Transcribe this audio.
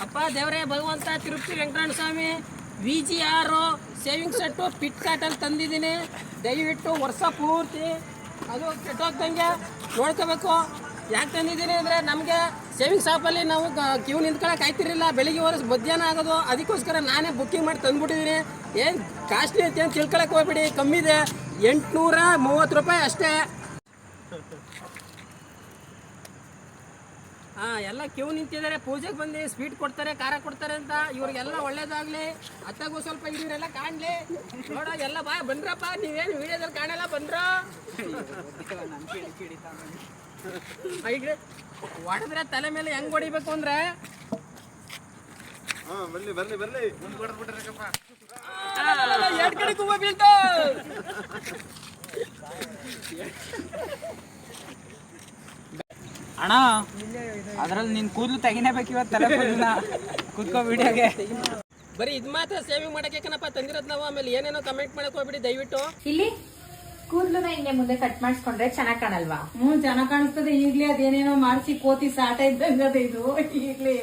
ಅಪ್ಪ ದೇವರೇ ಭಗವಂತ ತಿರುಪತಿ ವೆಂಕಟರಮಣ ಸ್ವಾಮಿ VGR ಸೇವಿಂಗ್ ಸೆಟ್ಟು ಪಿಟ್ ಕಾಟಲ್ಲಿ ತಂದಿದ್ದೀನಿ. ದಯವಿಟ್ಟು ವರ್ಷ ಪೂರ್ತಿ ಅದು ಕೆಟ್ಟೋಗ್ದಂಗೆ ನೋಡ್ಕೋಬೇಕು. ಯಾಕೆ ತಂದಿದ್ದೀನಿ ಅಂದರೆ ನಮಗೆ ಸೇವಿಂಗ್ ಶಾಪಲ್ಲಿ ನಾವು ಕ್ಯೂ ನಿಂತ್ಕೊಳ್ಳೋಕೆ ಆಯ್ತಿರಲಿಲ್ಲ. ಬೆಳಿಗ್ಗೆ ವರ್ಷ ಮಧ್ಯಾಹ್ನ ಆಗೋದು. ಅದಕ್ಕೋಸ್ಕರ ನಾನೇ ಬುಕ್ಕಿಂಗ್ ಮಾಡಿ ತಂದುಬಿಟ್ಟಿದ್ದೀನಿ. ಏನು ಕಾಸ್ಟ್ಲಿ ಐತೆ ಅಂತ ತಿಳ್ಕೊಳಕ್ಕೆ ಹೋಗ್ಬಿಡಿ, ಕಮ್ಮಿದೆ, 830 ರೂಪಾಯಿ ಅಷ್ಟೇ. ಎಲ್ಲ ಕ್ಯೂ ನಿಂತಿದ್ದಾರೆ. ಪೂಜೆಗೆ ಬಂದು ಸ್ವೀಟ್ ಕೊಡ್ತಾರೆ, ಖಾರ ಕೊಡ್ತಾರೆ ಅಂತ. ಇವ್ರಿಗೆಲ್ಲ ಒಳ್ಳೇದಾಗಲಿ. ಅತ್ತಾಗೂ ಸ್ವಲ್ಪ ಇವರೆಲ್ಲ ಕಾಣಲಿ. ನೋಡ ಎಲ್ಲ ಬಂದ್ರಪ್ಪ. ನೀವೇನು ವಿಡಿಯೋದಲ್ಲಿ ಕಾಣಲ್ಲ, ಬಂದ್ರ ಈಗ ಹೊಡೆದ್ರೆ ತಲೆ ಮೇಲೆ ಹೆಂಗ್ ಹೊಡಿಬೇಕು ಅಂದ್ರೆ ಎರಡು ಕಡೆ ಕುಂಬ ಬೀಳ್ತ. ಅಣ್ಣ ಅದ್ರಲ್ಲಿ ನಿನ್ ಕೂದಲು ತೆಗಿನೇಬೇಕು ಇವತ್ತು. ತಲೆ ಕೂದಲ ಕೂತ್ಕೋ ವಿಡಿಯೋಗೆ. ಬರೀ ಇದ್ ಮಾತ್ರ ಸೇವಿಂಗ್ ಮಾಡಕ್ಕೆ ಕಣಪ್ಪ ತಂದಿರೋದ್ ನಾವು. ಆಮೇಲೆ ಏನೇನೋ ಕಮೆಂಟ್ ಮಾಡಕ್ ಹೋಗ್ಬಿಡಿ ದಯವಿಟ್ಟು. ಇಲ್ಲಿ ಕೂದಲನ್ನ ಹಿಂಗೆ ಮುಂದೆ ಕಟ್ ಮಾಡಿಸ್ಕೊಂಡ್ರೆ ಚೆನ್ನಾಗ್ ಕಾಣಲ್ವಾ? ಚೆನ್ನಾಗ್ ಕಾಣಿಸ್ತದೆ. ಈಗ್ಲೇ ಅದೇನೇನೋ ಮಾಡಿಸಿ ಕೋತಿ ಸಾಟ ಇದ್ದಂಗದ ಇದು ಈಗ್ಲೇ.